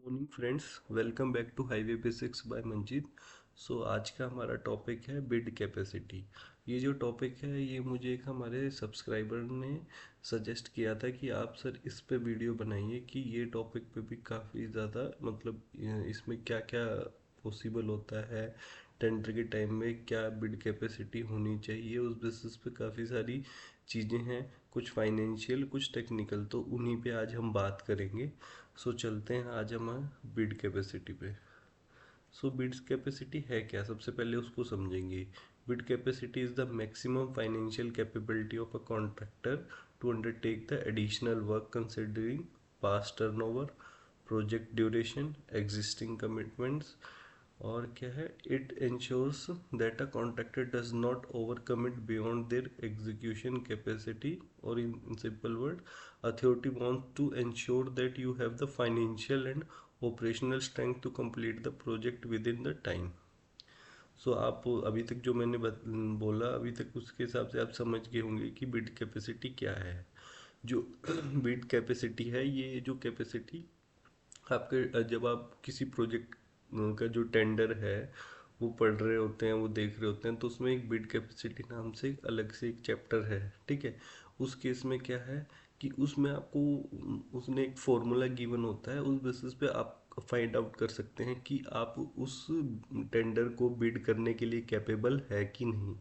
Morning friends, welcome back to highway basics by Manjeet. आज का हमारा टॉपिक है बिड कैपेसिटी। ये जो टॉपिक है ये मुझे एक हमारे सब्सक्राइबर ने सजेस्ट किया था कि आप सर इस पे वीडियो बनाइए कि ये टॉपिक पे भी काफ़ी ज़्यादा मतलब इसमें क्या क्या पॉसिबल होता है, टेंडर के टाइम में क्या बिड कैपेसिटी होनी चाहिए, उस बेसिस पे काफ़ी सारी चीज़ें हैं, कुछ फाइनेंशियल कुछ टेक्निकल, तो उन्हीं पे आज हम बात करेंगे। चलते हैं आज हम बिड कैपेसिटी पे। बिड कैपेसिटी है क्या, सबसे पहले उसको समझेंगे। Bid capacity is the maximum financial capability of a contractor to undertake the additional work considering past turnover, project duration, existing commitments. और क्या है, it ensures that a contractor does not over commit beyond their execution capacity, और in simple word, authority wants to ensure that you have the financial and operational strength to complete the project within the time. आप अभी तक जो मैंने बोला अभी तक उसके हिसाब से आप समझ गए होंगे कि बिड कैपेसिटी क्या है। जो बिड कैपेसिटी है, ये जो कैपेसिटी आपके जब आप किसी प्रोजेक्ट का जो टेंडर है वो पढ़ रहे होते हैं, वो देख रहे होते हैं, तो उसमें एक बिड कैपेसिटी नाम से एक अलग से एक चैप्टर है। ठीक है। उस केस में क्या है कि उसमें आपको उसने एक फॉर्मूला गिवन होता है, उस बेसिस पे आप फाइंड आउट कर सकते हैं कि आप उस टेंडर को बिड करने के लिए कैपेबल है कि नहीं।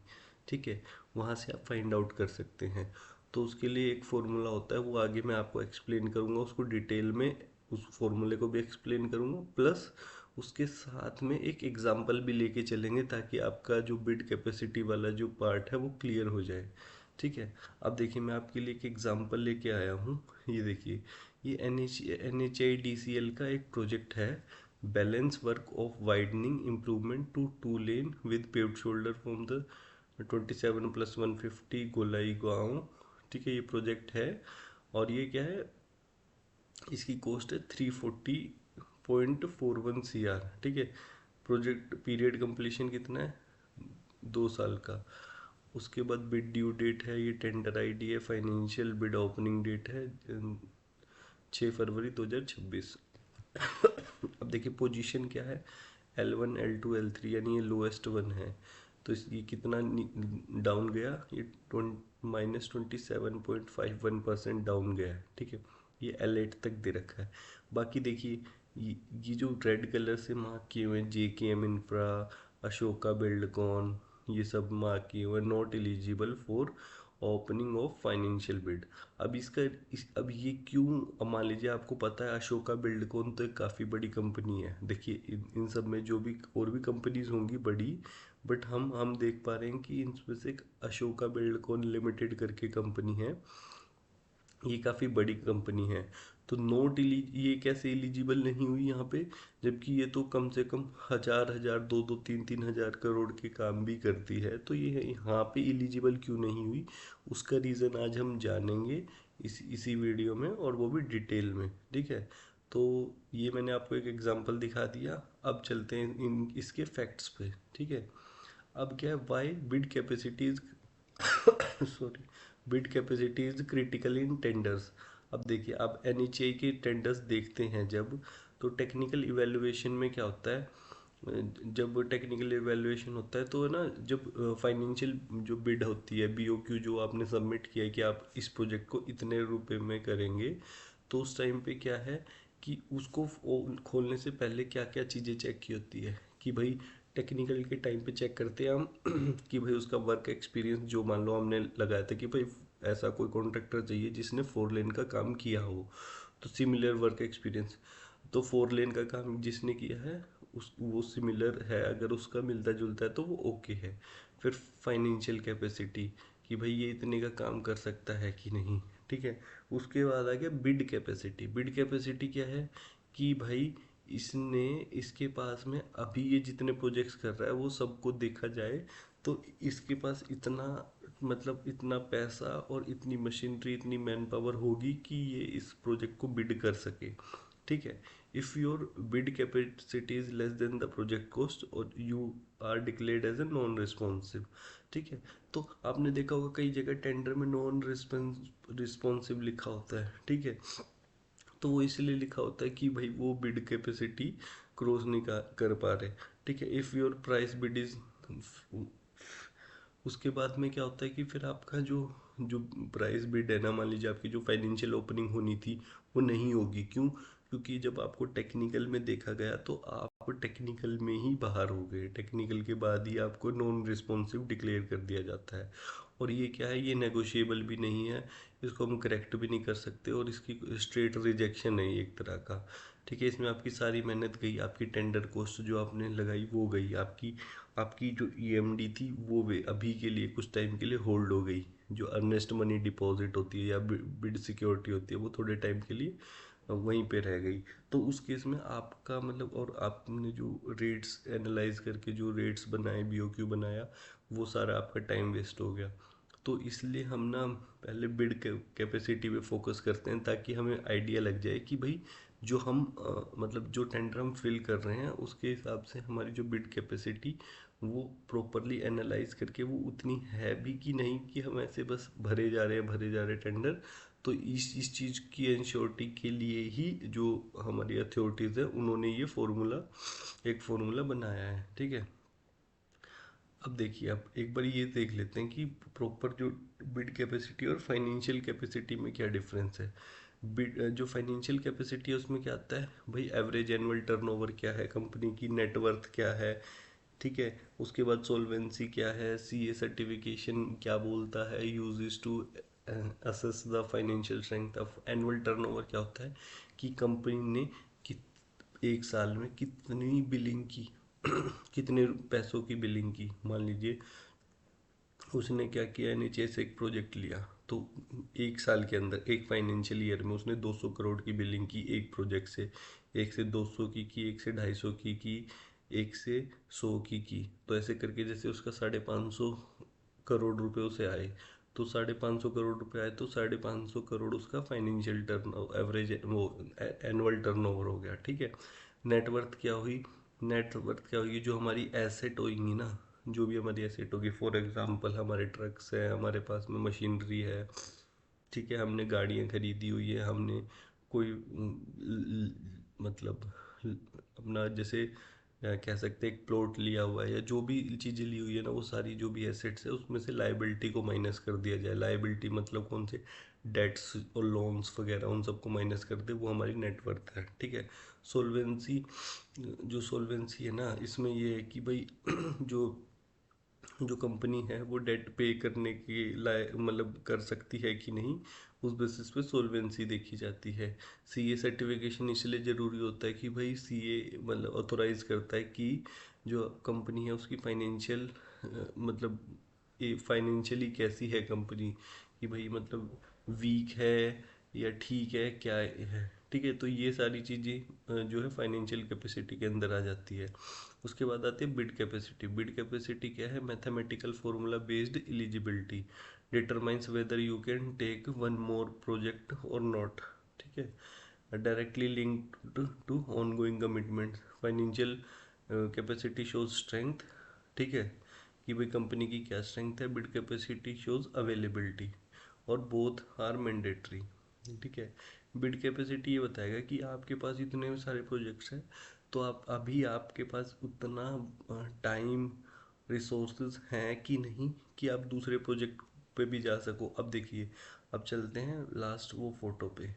ठीक है। वहाँ से आप फाइंड आउट कर सकते हैं। तो उसके लिए एक फॉर्मूला होता है, वो आगे मैं आपको एक्सप्लेन करूँगा उसको डिटेल में। उस फॉर्मूले को भी एक्सप्लेन करूँगा, प्लस उसके साथ में एक एग्जांपल भी लेके चलेंगे ताकि आपका जो बिड कैपेसिटी वाला जो पार्ट है वो क्लियर हो जाए। ठीक है। अब देखिए, मैं आपके लिए एक एग्जांपल लेके आया हूँ। ये देखिए, ये NHAIDCL का एक प्रोजेक्ट है, balance work of widening improvement to two lane with paved shoulder from the 27+150 Golai गाँव। ठीक है, ये प्रोजेक्ट है। और ये क्या है, इसकी कॉस्ट है 340.41 CR। ठीक है। प्रोजेक्ट पीरियड कंप्लीशन कितना है, 2 साल का। उसके बाद बिड ड्यू डेट है, ये टेंडर आईडी है, फाइनेंशियल बिड ओपनिंग डेट है 6 फरवरी 2026। अब देखिए पोजीशन क्या है, L1 L2 L3, यानी ये लोएस्ट वन है। तो ये कितना डाउन गया, ये -27.51% डाउन गया है। ठीक है। ये L8 तक दे रखा है। बाकी देखिए, ये जो रेड कलर से मार्क किए हुए हैं, JKM इंफ्रा, अशोका बिल्डकॉन, ये सब मार्क किए हुए, not eligible for opening of financial bid. अब ये क्यों, अब मान लीजिए आपको पता है अशोका बिल्डकॉन तो एक काफ़ी बड़ी कंपनी है। देखिए इन सब में जो भी और भी कंपनीज होंगी बड़ी, बट हम देख पा रहे हैं कि इनमें से एक अशोका बिल्डकॉन लिमिटेड करके कंपनी है, ये काफ़ी बड़ी कंपनी है। तो ये कैसे एलिजिबल नहीं हुई यहाँ पे, जबकि ये तो कम से कम हजार हजार, दो दो तीन तीन हजार करोड़ के काम भी करती है, तो ये यहाँ पे एलिजिबल क्यों नहीं हुई, उसका रीज़न आज हम जानेंगे इसी वीडियो में, और वो भी डिटेल में। ठीक है। तो ये मैंने आपको एक एग्जांपल दिखा दिया। अब चलते हैं इन इसके फैक्ट्स पे। ठीक है। अब क्या है, why bid capacity is sorry, bid capacity is critical in tenders. अब देखिए, आप NHAI के टेंडर्स देखते हैं जब, तो टेक्निकल इवेलुएशन में क्या होता है, जब टेक्निकल इवेलुएशन होता है तो ना, जब फाइनेंशियल जो बिड होती है, BOQ जो आपने सबमिट किया है कि आप इस प्रोजेक्ट को इतने रुपए में करेंगे, तो उस टाइम पे क्या है कि उसको खोलने से पहले क्या क्या चीज़ें चेक की होती है कि भाई, टेक्निकल के टाइम पे चेक करते हैं हम कि भाई उसका वर्क एक्सपीरियंस, जो मान लो हमने लगाया था कि भाई ऐसा कोई कॉन्ट्रैक्टर चाहिए जिसने 4 लेन का काम किया हो, तो सिमिलर वर्क एक्सपीरियंस। तो 4 लेन का काम जिसने किया है, उस वो सिमिलर है, अगर उसका मिलता जुलता है तो वो ओके है। फिर फाइनेंशियल कैपेसिटी, कि भाई ये इतने का काम कर सकता है कि नहीं। ठीक है। उसके बाद आ गया बिड कैपेसिटी। बिड कैपेसिटी क्या है कि भाई, इसने इसके पास में अभी ये जितने प्रोजेक्ट्स कर रहा है वो सबको देखा जाए तो इसके पास इतना, मतलब इतना पैसा और इतनी मशीनरी, इतनी मैन पावर होगी कि ये इस प्रोजेक्ट को बिड कर सके। ठीक है। If your bid capacity is less than the project cost, और you are declared as a non responsive. ठीक है। तो आपने देखा होगा कई जगह टेंडर में नॉन रिस्पॉन्सिव लिखा होता है। ठीक है। तो वो इसलिए लिखा होता है कि भाई वो बिड कैपेसिटी क्रॉस नहीं कर पा रहे। ठीक है, if your price bid is, उसके बाद में क्या होता है कि फिर आपका जो जो प्राइस बिड है ना, मान लीजिए आपकी जो फाइनेंशियल ओपनिंग होनी थी वो नहीं होगी। क्यों? क्योंकि जब आपको टेक्निकल में देखा गया तो आप टेक्निकल में ही बाहर हो गए, टेक्निकल के बाद ही आपको नॉन रिस्पॉन्सिव डिक्लेयर कर दिया जाता है। और ये क्या है, ये नेगोशिएबल भी नहीं है, इसको हम करेक्ट भी नहीं कर सकते, और इसकी स्ट्रेट रिजेक्शन है ये एक तरह का। ठीक है, इसमें आपकी सारी मेहनत गई, आपकी टेंडर कॉस्ट जो आपने लगाई वो गई, आपकी आपकी जो ईएमडी थी वो भी अभी के लिए कुछ टाइम के लिए होल्ड हो गई। जो अर्नेस्ट मनी डिपॉजिट होती है या बिड सिक्योरिटी होती है वो थोड़े टाइम के लिए वहीं पे रह गई। तो उस केस में आपका मतलब, और आपने जो रेट्स एनालाइज करके जो रेट्स बनाए, बीओक्यू बनाया, वो सारा आपका टाइम वेस्ट हो गया। तो इसलिए हम ना पहले बिड कैपेसिटी पे फोकस करते हैं, ताकि हमें आइडिया लग जाए कि भाई जो हम मतलब जो टेंडर हम फिल कर रहे हैं उसके हिसाब से हमारी जो बिड कैपेसिटी वो प्रॉपरली एनालाइज करके वो उतनी है भी कि नहीं, कि हम ऐसे बस भरे जा रहे हैं टेंडर। तो इस चीज़ की इंश्योरिटी के लिए ही जो हमारी अथॉरिटीज़ है उन्होंने ये फार्मूला, एक फार्मूला बनाया है। ठीक है, अब देखिए, आप एक बार ये देख लेते हैं कि प्रॉपर जो बिड कैपेसिटी और फाइनेंशियल कैपेसिटी में क्या डिफरेंस है। बिड जो फाइनेंशियल कैपेसिटी है उसमें क्या आता है भाई, एवरेज एनुअल टर्नओवर क्या है, कंपनी की नेटवर्थ क्या है। ठीक है, उसके बाद सोल्वेंसी क्या है, सीए सर्टिफिकेशन क्या बोलता है, uses to assess the financial strength of. Annual turnover क्या होता है कि कंपनी ने कि एक साल में कितनी बिलिंग की कितने पैसों की बिलिंग की। मान लीजिए उसने क्या किया, एनएचए से एक प्रोजेक्ट लिया, तो एक साल के अंदर, एक फाइनेंशियल ईयर में उसने 200 करोड़ की बिलिंग की एक प्रोजेक्ट से। एक से 200 की, एक से 250 की, एक से 100 की। तो ऐसे करके जैसे उसका 550 करोड़ रुपए उसे आए, तो 550 करोड़ रुपए आए तो 550 करोड़ उसका फाइनेंशियल टर्न एवरेज वो एनुअल टर्नओवर हो गया। ठीक है, नेटवर्थ क्या हुई, नेटवर्थ क्या होगी, जो हमारी एसेट होगी ना, जो भी हमारी एसेट होगी, फॉर एग्जांपल हमारे ट्रक्स हैं, हमारे पास में मशीनरी है। ठीक है, हमने गाड़ियाँ खरीदी हुई है, हमने कोई मतलब अपना जैसे कह सकते हैं एक प्लॉट लिया हुआ है, या जो भी चीज़ें ली हुई है ना, वो सारी जो भी एसेट्स है उसमें से लाइबिलिटी को माइनस कर दिया जाए। लाइबिलिटी मतलब कौन से, डेट्स और लोन्स वगैरह, उन सबको माइनस कर दे, वो हमारी नेटवर्थ है। ठीक है, सोल्वेंसी, जो सोल्वेंसी है ना, इसमें ये है कि भाई जो जो कंपनी है वो डेट पे करने के लायक मतलब कर सकती है कि नहीं, उस बेसिस पे सोल्वेंसी देखी जाती है। सीए सर्टिफिकेशन इसलिए ज़रूरी होता है कि भाई सीए मतलब ऑथोराइज करता है कि जो कंपनी है उसकी फाइनेंशियल मतलब ये फाइनेंशियली कैसी है कंपनी, कि भाई मतलब वीक है या ठीक है क्या है। ठीक है, तो ये सारी चीज़ें जो है फाइनेंशियल कैपेसिटी के अंदर आ जाती है। उसके बाद आती है बिड कैपेसिटी। बिड कैपेसिटी क्या है, mathematical formula based eligibility determines whether you can take one more project और नॉट। ठीक है, directly linked to ongoing commitment. Financial capacity shows strength. ठीक है, कि भाई कंपनी की क्या स्ट्रेंथ है। बिड कैपेसिटी शोज अवेलेबिलिटी, और बोथ आर मैंडेटरी। ठीक है, बिड कैपेसिटी ये बताएगा कि आपके पास इतने सारे प्रोजेक्ट्स हैं, तो आप अभी आपके पास उतना टाइम रिसोर्सेज हैं कि नहीं कि आप दूसरे प्रोजेक्ट पे भी जा सको। अब देखिए, अब चलते हैं लास्ट वो फोटो पे।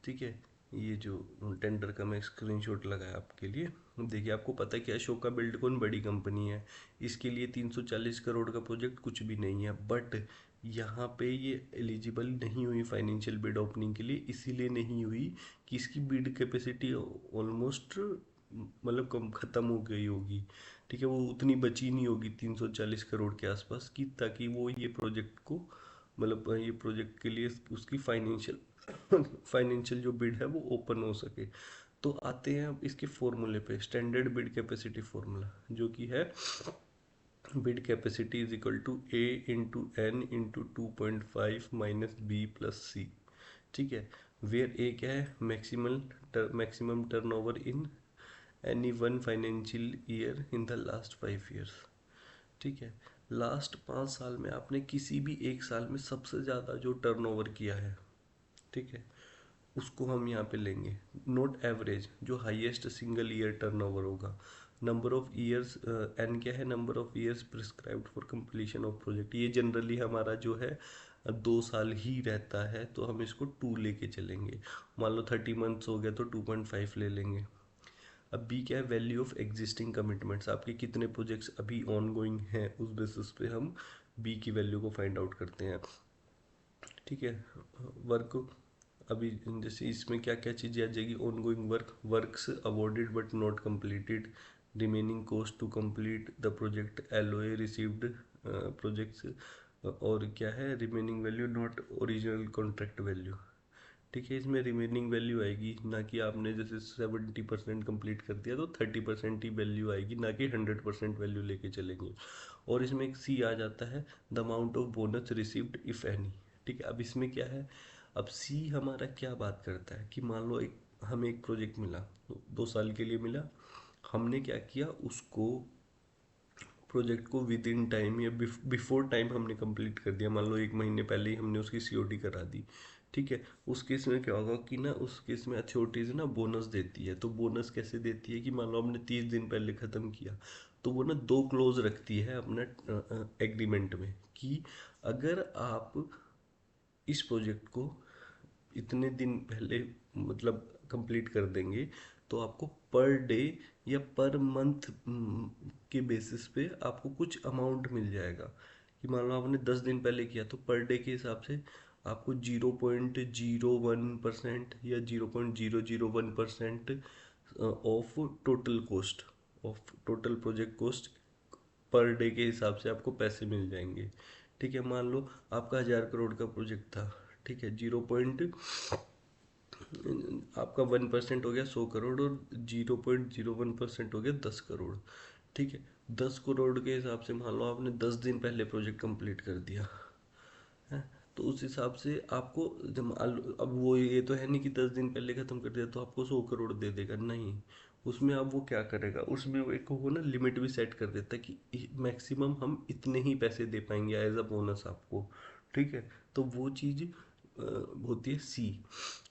ठीक है, ये जो टेंडर का मैं स्क्रीनशॉट लगाया आपके लिए। देखिए, आपको पता है कि अशोका बिल्डकॉन बड़ी कंपनी है, इसके लिए 340 करोड़ का प्रोजेक्ट कुछ भी नहीं है। बट यहाँ पे ये एलिजिबल नहीं हुई फाइनेंशियल बिड ओपनिंग के लिए, इसीलिए नहीं हुई कि इसकी बिड कैपेसिटी ऑलमोस्ट मतलब कम ख़त्म हो गई होगी। ठीक है, वो उतनी बची नहीं होगी 340 करोड़ के आसपास की, ताकि वो ये प्रोजेक्ट को मतलब ये प्रोजेक्ट के लिए उसकी फाइनेंशियल जो बिड है वो ओपन हो सके। तो आते हैं अब इसके फॉर्मूले पे, स्टैंडर्ड बिड कैपेसिटी फॉर्मूला, जो कि है bid capacity is equal to A into N into 2.5 minus B plus C. ठीक है, वेयर ए क्या है, maximum turnover in any one financial year in the last 5 years. ठीक है, लास्ट 5 साल में आपने किसी भी एक साल में सबसे ज़्यादा जो टर्नओवर किया है। ठीक है, उसको हम यहाँ पे लेंगे, नोट एवरेज, जो हाईएस्ट सिंगल ईयर टर्नओवर होगा। नंबर ऑफ ईयर्स, एन क्या है, number of years prescribed for completion of project, ये जनरली हमारा जो है 2 साल ही रहता है, तो हम इसको 2 लेके चलेंगे। मान लो 30 मंथ्स हो गया तो 2.5 ले लेंगे। अब बी क्या है, वैल्यू ऑफ एग्जिस्टिंग कमिटमेंट्स, आपके कितने प्रोजेक्ट्स अभी ऑन गोइंग हैं, उस बेसिस पे हम बी की वैल्यू को फाइंड आउट करते हैं। ठीक है। वर्क, अभी जैसे इसमें क्या क्या चीज़ें आ जाएगी, ongoing work, works awarded but not completed, remaining cost to complete the project, LOA received projects, और क्या है, remaining value not original contract value. ठीक है, इसमें रिमेनिंग वैल्यू आएगी, ना कि आपने जैसे 70% कंप्लीट कर दिया तो 30% ही वैल्यू आएगी, ना कि 100% वैल्यू लेके चलेंगे। और इसमें एक सी आ जाता है, the amount of bonus received if any. ठीक है, अब इसमें क्या है, अब सी हमारा क्या बात करता है कि मान लो एक हमें एक प्रोजेक्ट मिला, 2 साल के लिए मिला, हमने क्या किया, उसको प्रोजेक्ट को विद इन टाइम या बिफोर टाइम हमने कंप्लीट कर दिया, मान लो 1 महीने पहले ही हमने उसकी सीओडी करा दी। ठीक है, उस केस में क्या होगा कि ना, उस केस में अथॉरिटीज ना बोनस देती है। तो बोनस कैसे देती है कि मान लो हमने 30 दिन पहले ख़त्म किया, तो वो ना 2 क्लोज रखती है अपना एग्रीमेंट में कि अगर आप इस प्रोजेक्ट को इतने दिन पहले मतलब कंप्लीट कर देंगे, तो आपको पर डे या पर मंथ के बेसिस पे आपको कुछ अमाउंट मिल जाएगा। कि मान लो आपने 10 दिन पहले किया तो पर डे के हिसाब से आपको 0.01% या 0.001% of total cost, of total project cost per day के हिसाब से आपको पैसे मिल जाएंगे। ठीक है, मान लो आपका 1000 करोड़ का प्रोजेक्ट था। ठीक है, 0. आपका 1% हो गया 100 करोड़, और 0.01% हो गया 10 करोड़। ठीक है, 10 करोड़ के हिसाब से मान लो आपने 10 दिन पहले प्रोजेक्ट कंप्लीट कर दिया है, तो उस हिसाब से आपको जब अब वो ये तो है नहीं कि 10 दिन पहले ख़त्म कर दिया तो आपको 100 करोड़ दे देगा, नहीं। उसमें अब वो क्या करेगा, उसमें वो एक वो ना लिमिट भी सेट कर देता है कि मैक्सिमम हम इतने ही पैसे दे पाएंगे एज अ बोनस आपको। ठीक है, तो वो चीज़ होती है सी।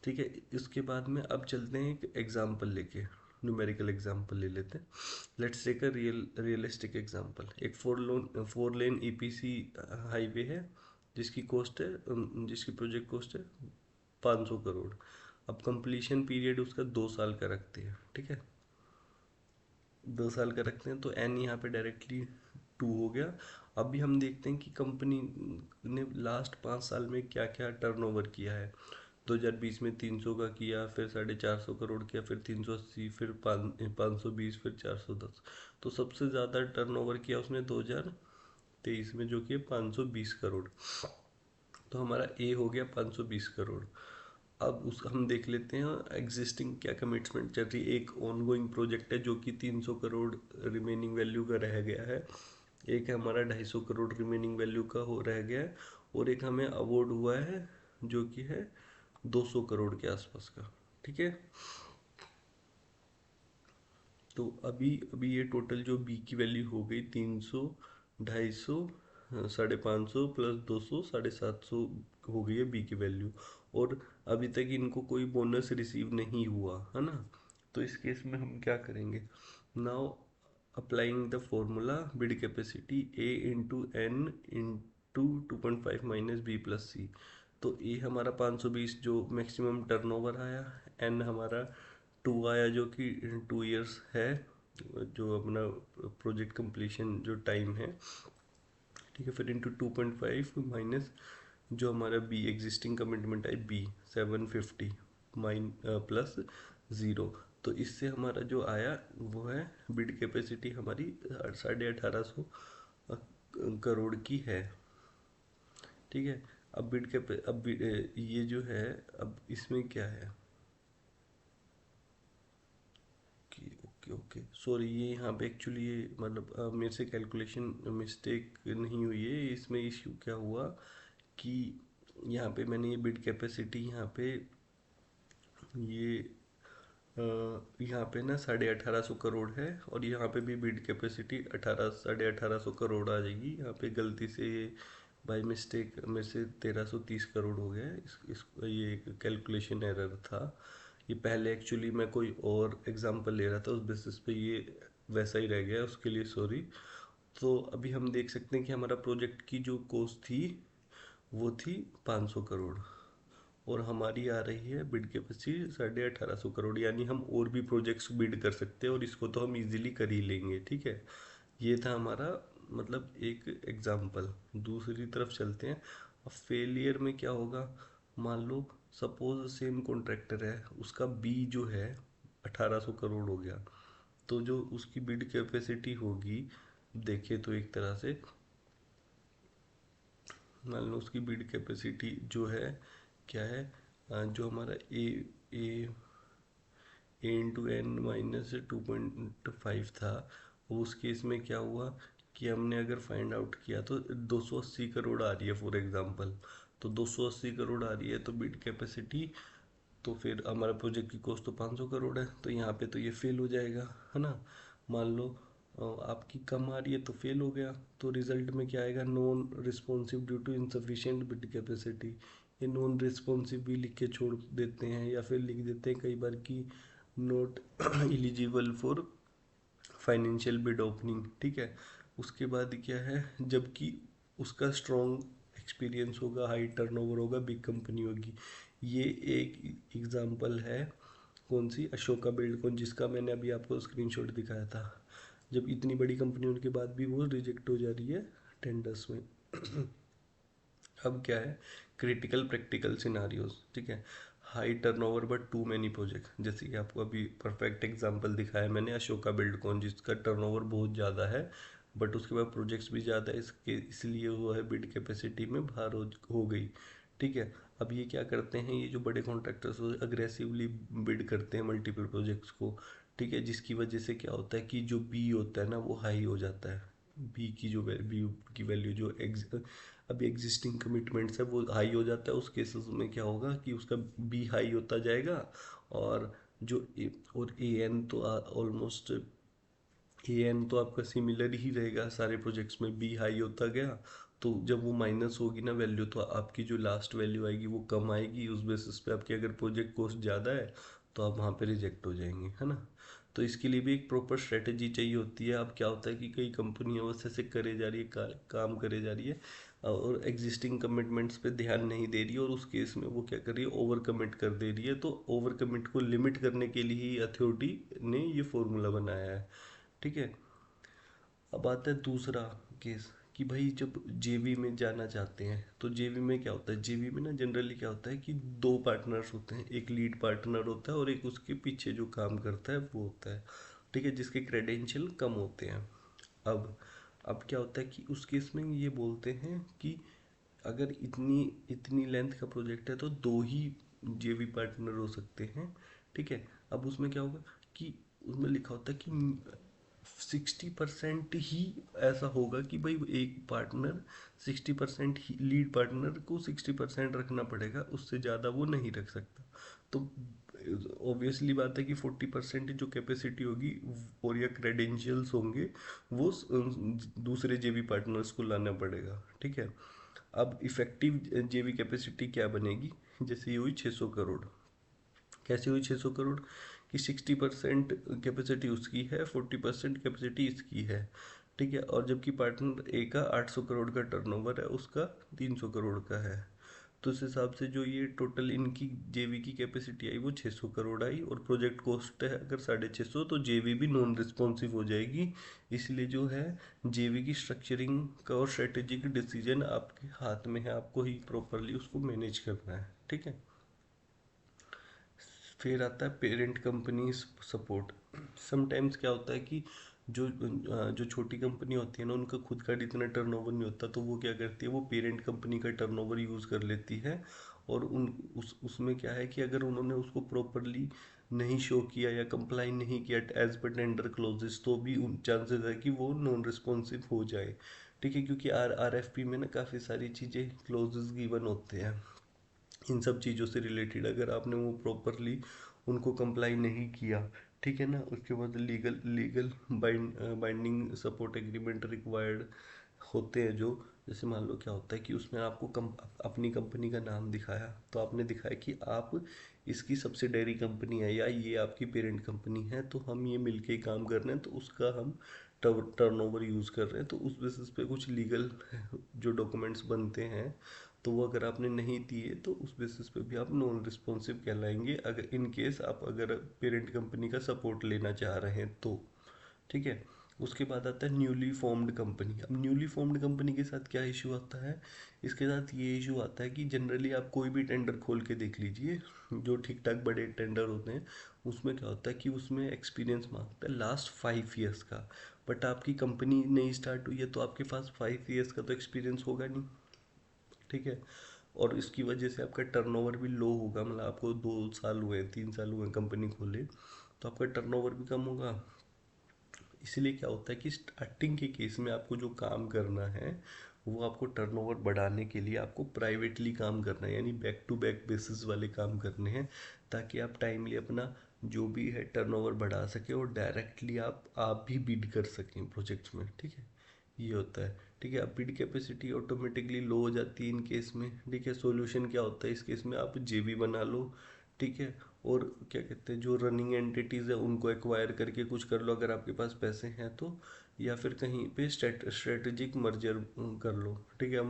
ठीक है, इसके बाद में अब चलते हैं एक एग्जाम्पल लेके, न्यूमेरिकल एग्जाम्पल ले लेते हैं। Let's take a realistic example. एक 4 लेन ईपीसी हाईवे है, जिसकी कॉस्ट है जिसकी प्रोजेक्ट कॉस्ट है 500 करोड़। अब कंप्लीशन पीरियड उसका 2 साल का रखते हैं। ठीक है, 2 साल का रखते हैं तो एन यहाँ पे डायरेक्टली 2 हो गया। अभी हम देखते हैं कि कंपनी ने लास्ट 5 साल में क्या क्या टर्नओवर किया है। 2020 में 300 का किया, फिर 450 करोड़ किया, फिर 380, फिर 520, फिर 410। तो सबसे ज़्यादा टर्नओवर किया उसने 2023 में, जो कि 520 करोड़। तो हमारा ए हो गया 520 करोड़। अब उस हम देख लेते हैं एग्जिस्टिंग क्या कमिटमेंट चल रही है। एक ऑनगोइंग प्रोजेक्ट है जो कि 300 करोड़ रिमेनिंग वैल्यू का रह गया है, एक है हमारा 250 करोड़ रिमेनिंग वैल्यू का हो रह गया है, और एक हमें अवार्ड हुआ है जो कि है 200 करोड़ के आसपास का। ठीक है, तो अभी अभी ये टोटल जो बी की वैल्यू हो गई 300, 250, 550 प्लस 200, 750 हो गई है बी की वैल्यू। और अभी तक इनको कोई बोनस रिसीव नहीं हुआ है ना, तो इस केस में हम क्या करेंगे, now applying the formula bid capacity A into N into 2.5 minus B plus C. तो ए हमारा 520 जो मैक्सिमम टर्नओवर आया, एन हमारा 2 आया जो कि 2 इयर्स है, जो अपना प्रोजेक्ट कंप्लीशन जो टाइम है। ठीक है, फिर इंटू 2.5 माइनस जो हमारा बी एग्जिस्टिंग कमिटमेंट है बी 750 माइन प्लस 0। तो इससे हमारा जो आया वो है बिड कैपेसिटी हमारी 1850 करोड़ की है। ठीक है, अब बिड कैपे अब ये जो है, अब इसमें क्या है कि ओके ओके सॉरी, ये यहाँ पे एक्चुअली ये मतलब मेरे से कैलकुलेशन मिस्टेक नहीं हुई है। इसमें इश्यू क्या हुआ कि यहाँ पे मैंने ये बिड कैपेसिटी यहाँ पे ये यहाँ पे ना 1850 करोड़ है, और यहाँ पे भी बिड कैपेसिटी 18 1850 करोड़ आ जाएगी। यहाँ पे गलती से ये बाय मिस्टेक मेरे से 1330 करोड़ हो गया है। ये कैलकुलेशन एरर था। ये पहले एक्चुअली मैं कोई और एग्जांपल ले रहा था, उस बेसिस पे ये वैसा ही रह गया, उसके लिए सॉरी। तो अभी हम देख सकते हैं कि हमारा प्रोजेक्ट की जो कॉस्ट थी वो थी 500 करोड़, और हमारी आ रही है बिड कैपेसिटी 1850 करोड़, यानी हम और भी प्रोजेक्ट्स बिड कर सकते हैं और इसको तो हम इजीली कर ही लेंगे। ठीक है, ये था हमारा मतलब एक एग्जाम्पल। दूसरी तरफ चलते हैं। अब फेलियर में क्या होगा, मान लो सपोज सेम कॉन्ट्रैक्टर है, उसका बी जो है 1800 करोड़ हो गया, तो जो उसकी बिड कैपेसिटी होगी, देखे तो एक तरह से मान लो उसकी बिड कैपेसिटी जो है क्या है, जो हमारा ए इंटू एन माइनस 2.5 था, उस केस में क्या हुआ कि हमने अगर फाइंड आउट किया तो 280 करोड़ आ रही है फॉर एग्जांपल। तो 280 करोड़ आ रही है तो बिड कैपेसिटी, तो फिर हमारा प्रोजेक्ट की कॉस्ट तो 500 करोड़ है, तो यहाँ पे तो ये फेल हो जाएगा, है ना। मान लो आपकी कम आ रही है तो फेल हो गया, तो रिजल्ट में क्या आएगा, non responsive due to insufficient bid capacity. ये नॉन रिस्पॉन्सिव भी लिख के छोड़ देते हैं, या फिर लिख देते हैं कई बार कि note eligible for financial bid opening. ठीक है, उसके बाद क्या है, जबकि उसका स्ट्रॉन्ग एक्सपीरियंस होगा, हाई टर्नओवर होगा, बिग कंपनी होगी। ये एक एग्जांपल है, कौन सी, अशोका बिल्डकॉन, जिसका मैंने अभी आपको स्क्रीनशॉट दिखाया था। जब इतनी बड़ी कंपनी होने के बाद भी वो रिजेक्ट हो जा रही है टेंडर्स में। अब क्या है, क्रिटिकल प्रैक्टिकल सिनारियोज। ठीक है, high turnover but too many project, जैसे कि आपको अभी परफेक्ट एग्जांपल दिखाया मैंने अशोका बिल्डकॉन, जिसका टर्नओवर बहुत ज़्यादा है बट उसके बाद प्रोजेक्ट्स भी ज़्यादा है, इसके इसलिए वो है बिड कैपेसिटी में बाहर हो गई। ठीक है, अब ये क्या करते हैं, ये जो बड़े कॉन्ट्रैक्टर्स अग्रेसिवली बिड करते हैं मल्टीपल प्रोजेक्ट्स को। ठीक है, जिसकी वजह से क्या होता है कि जो बी होता है ना वो हाई हो जाता है। बी की जो बी की वैल्यू जो अभी एग्जिस्टिंग कमिटमेंट्स है वो हाई हो जाता है। उस केसेस में क्या होगा कि उसका बी हाई होता जाएगा, और जो और ए एन तो ऑलमोस्ट ए एन तो आपका सिमिलर ही रहेगा सारे प्रोजेक्ट्स में, बी हाई होता गया। तो जब वो माइनस होगी ना वैल्यू, तो आपकी जो लास्ट वैल्यू आएगी वो कम आएगी। उस बेसिस पे आपकी अगर प्रोजेक्ट कॉस्ट ज़्यादा है तो आप वहाँ पे रिजेक्ट हो जाएंगे, है ना। तो इसके लिए भी एक प्रॉपर स्ट्रेटेजी चाहिए होती है। अब क्या होता है कि कई कंपनियां बस ऐसे करे जा रही है, काम करे जा रही है, और एग्जिस्टिंग कमिटमेंट्स पे ध्यान नहीं दे रही है, और उस केस में वो क्या कर रही है, ओवर कमिट कर दे रही है। तो ओवर कमिट को लिमिट करने के लिए ही अथॉरिटी ने ये फॉर्मूला बनाया है। ठीक है, अब आता है दूसरा केस कि भाई जब जेवी में जाना चाहते हैं, तो जेवी में क्या होता है, जेवी में ना जनरली क्या होता है कि दो पार्टनर्स होते हैं, एक लीड पार्टनर होता है और एक उसके पीछे जो काम करता है वो होता है। ठीक है, जिसके क्रेडेंशियल कम होते हैं। अब अब क्या होता है कि उस केस में ये बोलते हैं कि अगर इतनी इतनी लेंथ का प्रोजेक्ट है तो दो ही जेवी पार्टनर हो सकते हैं। ठीक है, अब उसमें क्या होगा कि उसमें लिखा होता है कि 60% ही ऐसा होगा कि भाई एक पार्टनर 60% ही, लीड पार्टनर को 60% रखना पड़ेगा, उससे ज़्यादा वो नहीं रख सकता। तो ऑब्वियसली बात है कि 40% जो कैपेसिटी होगी और या क्रेडेंशियल्स होंगे वो दूसरे जेबी पार्टनर्स को लाना पड़ेगा। ठीक है, अब इफेक्टिव जेबी कैपेसिटी क्या बनेगी, जैसे ये हुई 600 करोड़। कैसे हुई 600 करोड़ कि 60% कैपेसिटी उसकी है, 40% कैपेसिटी इसकी है। ठीक है, और जबकि पार्टनर ए का 800 करोड़ का टर्नओवर है, उसका 300 करोड़ का है। तो उस हिसाब से जो ये टोटल इनकी जेवी की कैपेसिटी आई वो 600 करोड़ आई, और प्रोजेक्ट कॉस्ट है अगर 650, तो जेवी भी नॉन रिस्पॉन्सिव हो जाएगी। इसलिए जो है जेवी की स्ट्रक्चरिंग का और स्ट्रेटेजिक डिसीजन आपके हाथ में है, आपको ही प्रॉपरली उसको मैनेज करना है। ठीक है, फिर आता है पेरेंट कंपनी सपोर्ट। समटाइम्स क्या होता है कि जो छोटी कंपनी होती है ना, उनका खुद का इतना टर्नओवर नहीं होता, तो वो क्या करती है, वो पेरेंट कंपनी का टर्नओवर यूज़ कर लेती है। और उसमें क्या है कि अगर उन्होंने उसको प्रॉपरली नहीं शो किया या कंप्लाई नहीं किया एज पर टेंडर क्लोजेस, तो भी चांसेस है कि वो नॉन रिस्पॉन्सिव हो जाए। ठीक है, क्योंकि RFP में ना काफ़ी सारी चीज़ें क्लोजेस गिवन होते हैं। इन सब चीज़ों से रिलेटेड अगर आपने वो प्रॉपरली उनको कंप्लाई नहीं किया, ठीक है ना, उसके बाद legal binding support agreement required होते हैं, जो जैसे मान लो क्या होता है कि उसमें आपको अपनी कंपनी का नाम दिखाया, तो आपने दिखाया कि आप इसकी सब्सिडरी कंपनी है या ये आपकी पेरेंट कंपनी है, तो हम ये मिलके ही काम कर रहे हैं, तो उसका हम टर्नओवर यूज़ कर रहे हैं, तो उस बेसिस पे कुछ लीगल जो डॉक्यूमेंट्स बनते हैं, तो वो अगर आपने नहीं दिए तो उस बेसिस पे भी आप नॉन रिस्पॉन्सिव कहलाएंगे, अगर इन केस आप अगर पेरेंट कंपनी का सपोर्ट लेना चाह रहे हैं तो। ठीक है। उसके बाद आता है न्यूली फॉर्म्ड कंपनी। अब न्यूली फॉर्म्ड कंपनी के साथ क्या इशू आता है, इसके साथ ये इशू आता है कि जनरली आप कोई भी टेंडर खोल के देख लीजिए, जो ठीक ठाक बड़े टेंडर होते हैं, उसमें क्या होता है कि उसमें एक्सपीरियंस मांगता है लास्ट 5 ईयर्स का। बट आपकी कंपनी नई स्टार्ट हुई है, तो आपके पास 5 ईयर्स का तो एक्सपीरियंस होगा नहीं। ठीक है। और इसकी वजह से आपका टर्नओवर भी लो होगा, मतलब आपको 2 साल हुए, 3 साल हुए कंपनी खोले, तो आपका टर्नओवर भी कम होगा। इसीलिए क्या होता है कि स्टार्टिंग के केस में आपको जो काम करना है, वो आपको टर्नओवर बढ़ाने के लिए आपको प्राइवेटली काम करना है, यानी बैक टू बैक बेसिस वाले काम करने हैं, ताकि आप टाइमली अपना जो भी है टर्नओवर बढ़ा सके और डायरेक्टली आप भी बिड कर सकें प्रोजेक्ट्स में। ठीक है, ये होता है। ठीक है, अब बिड कैपेसिटी ऑटोमेटिकली लो हो जाती है इन केस में। ठीक है, सॉल्यूशन क्या होता है इस केस में, आप जेवी बना लो। ठीक है, और क्या कहते हैं, जो रनिंग एंटिटीज़ है उनको एक्वायर करके कुछ कर लो अगर आपके पास पैसे हैं तो, या फिर कहीं पे स्ट्रेटेजिक मर्जर कर लो। ठीक है,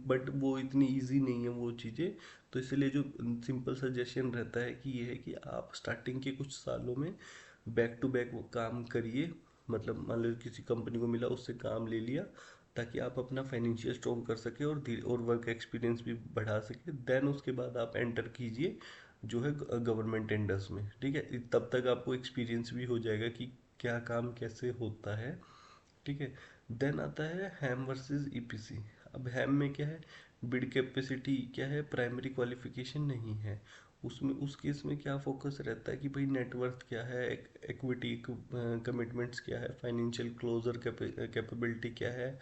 बट वो इतनी इजी नहीं है वो चीज़ें, तो इसलिए जो सिंपल सजेशन रहता है कि ये है कि आप स्टार्टिंग के कुछ सालों में बैक टू बैक काम करिए। मतलब मान लो किसी कंपनी को मिला, उससे काम ले लिया, ताकि आप अपना फाइनेंशियल स्ट्रॉन्ग कर सके और धीरे और वर्क एक्सपीरियंस भी बढ़ा सके। देन उसके बाद आप एंटर कीजिए जो है गवर्नमेंट टेंडर्स में। ठीक है, तब तक आपको एक्सपीरियंस भी हो जाएगा कि क्या काम कैसे होता है। ठीक है। देन आता है हैम वर्सेस ईपीसी। अब हैम में क्या है, बिड कैपेसिटी क्या है, प्राइमरी क्वालिफिकेशन नहीं है उसमें। उस केस में क्या फोकस रहता है कि भाई नेटवर्थ क्या है, इक्विटी कमिटमेंट्स क्या है, फाइनेंशियल क्लोजर कैपेबिलिटी क्या है।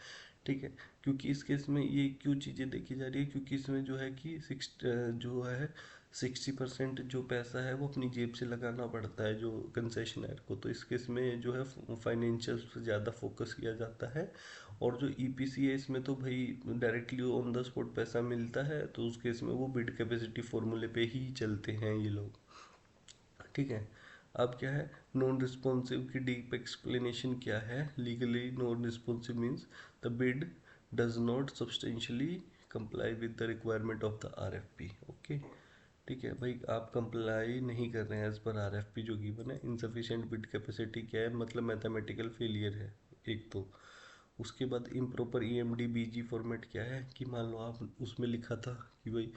ठीक है, क्योंकि इस केस में ये क्यों चीज़ें देखी जा रही है, क्योंकि इसमें जो है कि जो है 60% जो पैसा है वो अपनी जेब से लगाना पड़ता है जो कंसेशनर को, तो इस केस में जो है फाइनेंशियल से ज़्यादा फोकस किया जाता है। और जो ईपीसी है इसमें तो भाई डायरेक्टली ऑन द स्पॉट पैसा मिलता है, तो उस केस में वो बिड कैपेसिटी फॉर्मूले पे ही चलते हैं ये लोग। ठीक है। अब क्या है, नॉन रिस्पॉन्सिव की डीप एक्सप्लेनेशन क्या है, legally non responsive means the bid does not substantially comply with the requirement of the RFP. Okay, ठीक है भाई, आप कंप्लाई नहीं कर रहे हैं एज पर आरएफपी जो गिवन है। इनसफिशिएंट बिड कैपेसिटी क्या है, मतलब मैथमेटिकल फेलियर है एक तो। उसके बाद इम्प्रॉपर ईएमडी बीजी फॉर्मेट क्या है, कि मान लो आप उसमें लिखा था कि भाई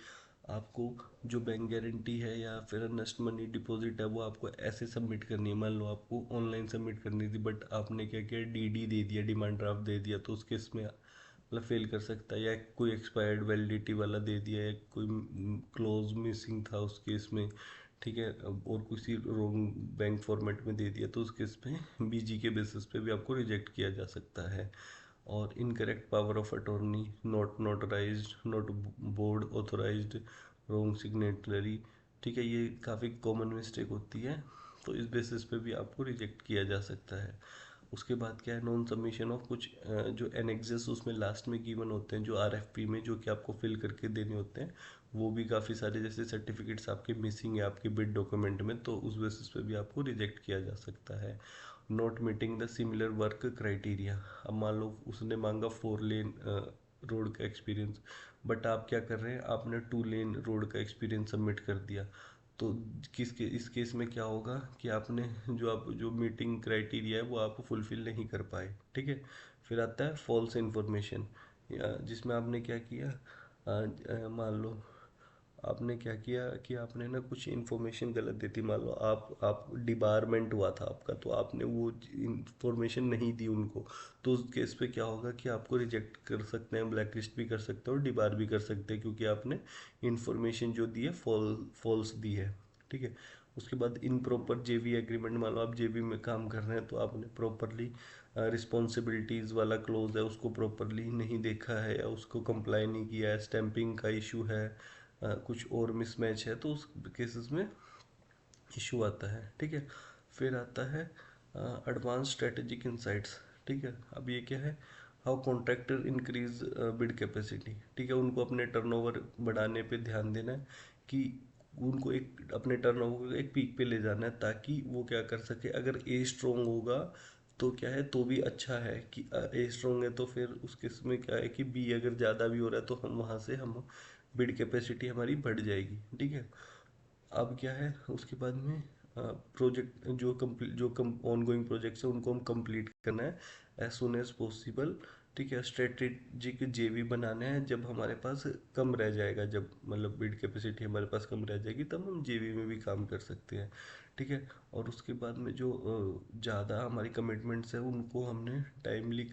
आपको जो बैंक गारंटी है या फिर अर्नेस्ट मनी डिपॉजिट है वो आपको ऐसे सबमिट करनी है। मान लो आपको ऑनलाइन सबमिट करनी थी, बट आपने क्या किया, डीडी दे दिया, डिमांड ड्राफ्ट दे दिया, तो उस केस में मतलब फेल कर सकता है। या कोई एक्सपायर्ड वैलिडिटी वाला दे दिया, या कोई क्लोज मिसिंग था उस केस में। ठीक है, और किसी रॉन्ग बैंक फॉर्मेट में दे दिया, तो उस केस में बीजी के बेसिस पे भी आपको रिजेक्ट किया जा सकता है। और incorrect power of attorney, not notarized, not board authorized, wrong signatory. ठीक है, ये काफ़ी कॉमन मिस्टेक होती है, तो इस बेसिस पे भी आपको रिजेक्ट किया जा सकता है। उसके बाद क्या है, नॉन सबमिशन ऑफ कुछ जो एनेक्सेस उसमें लास्ट में गिवन होते हैं जो आरएफपी में, जो कि आपको फिल करके देने होते हैं, वो भी काफ़ी सारे जैसे सर्टिफिकेट्स आपके मिसिंग है आपके बिड डॉक्यूमेंट में, तो उस बेसिस पे भी आपको रिजेक्ट किया जा सकता है। Not meeting the similar work criteria. अब मान लो उसने मांगा 4 लेन रोड का एक्सपीरियंस, बट आप क्या कर रहे हैं, आपने 2 लेन रोड का एक्सपीरियंस सबमिट कर दिया, तो इस केस में क्या होगा कि आपने जो मीटिंग क्राइटेरिया है वो आप फुलफिल नहीं कर पाए। ठीक है, फिर आता है फॉल्स इन्फॉर्मेशन, जिसमें आपने क्या किया, मान लो आपने क्या किया कि आपने ना कुछ इन्फॉर्मेशन गलत दी थी। मान लो आप डिबारमेंट हुआ था आपका, तो आपने वो इन्फॉर्मेशन नहीं दी उनको, तो उस केस पे क्या होगा कि आपको रिजेक्ट कर सकते हैं, ब्लैक लिस्ट भी कर सकते हैं और डिबार भी कर सकते हैं, क्योंकि आपने इन्फॉर्मेशन जो दी है फॉल्स दी है। ठीक है, उसके बाद इन प्रॉपर जेवी एग्रीमेंट, मान लो आप जेवी में काम कर रहे हैं, तो आपने प्रॉपरली रिस्पॉन्सिबिलिटीज़ वाला क्लोज है उसको प्रॉपरली नहीं देखा है, या उसको कंप्लाई नहीं किया है, स्टैंपिंग का इशू है, कुछ और मिसमैच है, तो उस केसेस में इशू आता है। ठीक है, फिर आता है एडवांस स्ट्रेटेजिक इंसाइट्स। ठीक है, अब ये क्या है, how contractor increase bid capacity, ठीक है, उनको अपने टर्नओवर बढ़ाने पे ध्यान देना है कि उनको एक अपने टर्नओवर को एक पीक पे ले जाना है, ताकि वो क्या कर सके, अगर ए स्ट्रोंग होगा तो क्या है, तो भी अच्छा है कि ए स्ट्रोंग है, तो फिर उसके इसमें क्या है कि बी अगर ज़्यादा भी हो रहा है तो हम वहाँ से हम बिड कैपेसिटी हमारी बढ़ जाएगी, ठीक है। अब क्या है उसके बाद में प्रोजेक्ट जो कंप्लीट जो ऑनगोइंग प्रोजेक्ट्स है उनको हम कंप्लीट करना है एज सुन एज पॉसिबल, ठीक है। स्ट्रेटेजिक जेवी बनाना है जब हमारे पास कम रह जाएगा, जब मतलब बिड कैपेसिटी हमारे पास कम रह जाएगी तब हम जेवी में भी काम कर सकते हैं, ठीक है। और उसके बाद में जो ज़्यादा हमारी कमिटमेंट्स है उनको हमने टाइमली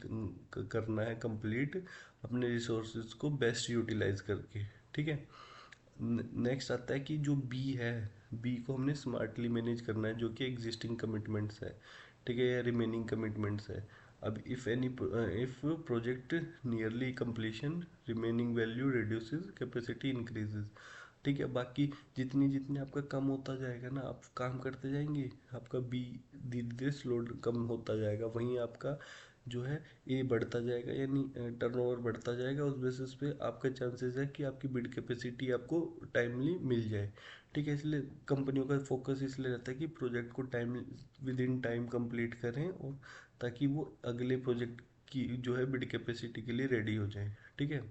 करना है कंप्लीट, अपने रिसोर्सेज को बेस्ट यूटिलाइज करके, ठीक है। नेक्स्ट आता है कि जो बी है, बी को हमने स्मार्टली मैनेज करना है, जो कि एग्जिस्टिंग कमिटमेंट्स है, ठीक है, या रिमेनिंग कमिटमेंट्स है। अब if project nearly completion, remaining value reduces, capacity increases, ठीक है। बाकी जितनी जितनी आपका कम होता जाएगा ना, आप काम करते जाएंगे, आपका बी धीरे धीरे स्लो कम होता जाएगा, वहीं आपका जो है ये बढ़ता जाएगा, यानी टर्नओवर बढ़ता जाएगा। उस बेसिस पे आपका चांसेस है कि आपकी बिड कैपेसिटी आपको टाइमली मिल जाए, ठीक है। इसलिए कंपनियों का फोकस इसलिए रहता है कि प्रोजेक्ट को time with in time complete करें, और ताकि वो अगले प्रोजेक्ट की जो है बिड कैपेसिटी के लिए रेडी हो जाए, ठीक है।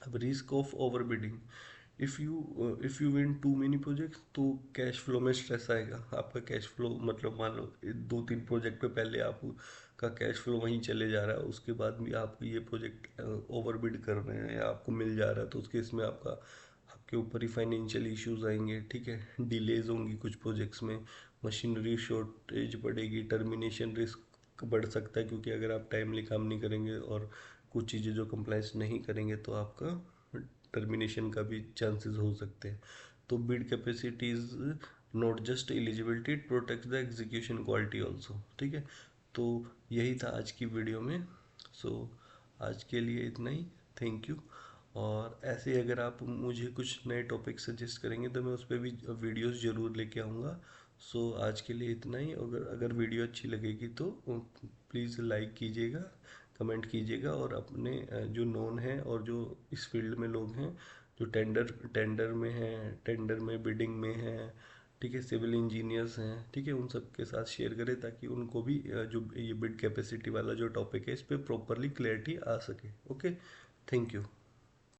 अब risk of over bidding, if you win too many projects तो कैश फ्लो में स्ट्रेस आएगा, आपका कैश फ्लो मतलब मान लो 2-3 प्रोजेक्ट पे पहले आपका कैश फ्लो वहीं चले जा रहा है, उसके बाद भी आप ये प्रोजेक्ट ओवर बिड कर रहे हैं या आपको मिल जा रहा है, तो उसके इसमें आपका आपके ऊपर ही फाइनेंशियल इश्यूज आएंगे, ठीक है। डिलेज होंगी कुछ प्रोजेक्ट्स में, मशीनरी शॉर्टेज पड़ेगी, टर्मिनेशन रिस्क बढ़ सकता है, क्योंकि अगर आप टाइमली काम नहीं करेंगे और कुछ चीज़ें जो कंप्लाइंस नहीं करेंगे तो आपका टर्मिनेशन का भी चांसेस हो सकते हैं। तो bid capacity is not just eligibility, it protects the execution quality also, ठीक है। तो यही था आज की वीडियो में। सो आज के लिए इतना ही, थैंक यू। और ऐसे ही अगर आप मुझे कुछ नए टॉपिक सजेस्ट करेंगे तो मैं उस पर भी वीडियोस ज़रूर लेके आऊँगा। सो आज के लिए इतना ही। अगर अगर वीडियो अच्छी लगेगी तो प्लीज़ लाइक कीजिएगा, कमेंट कीजिएगा, और अपने जो नोन हैं और जो इस फील्ड में लोग हैं, जो टेंडर में हैं, टेंडर में बिडिंग में हैं, ठीक है, सिविल इंजीनियर्स हैं, ठीक है, उन सब के साथ शेयर करें ताकि उनको भी जो ये बिड कैपेसिटी वाला जो टॉपिक है इस पर प्रॉपरली क्लैरिटी आ सके। Okay, thank you.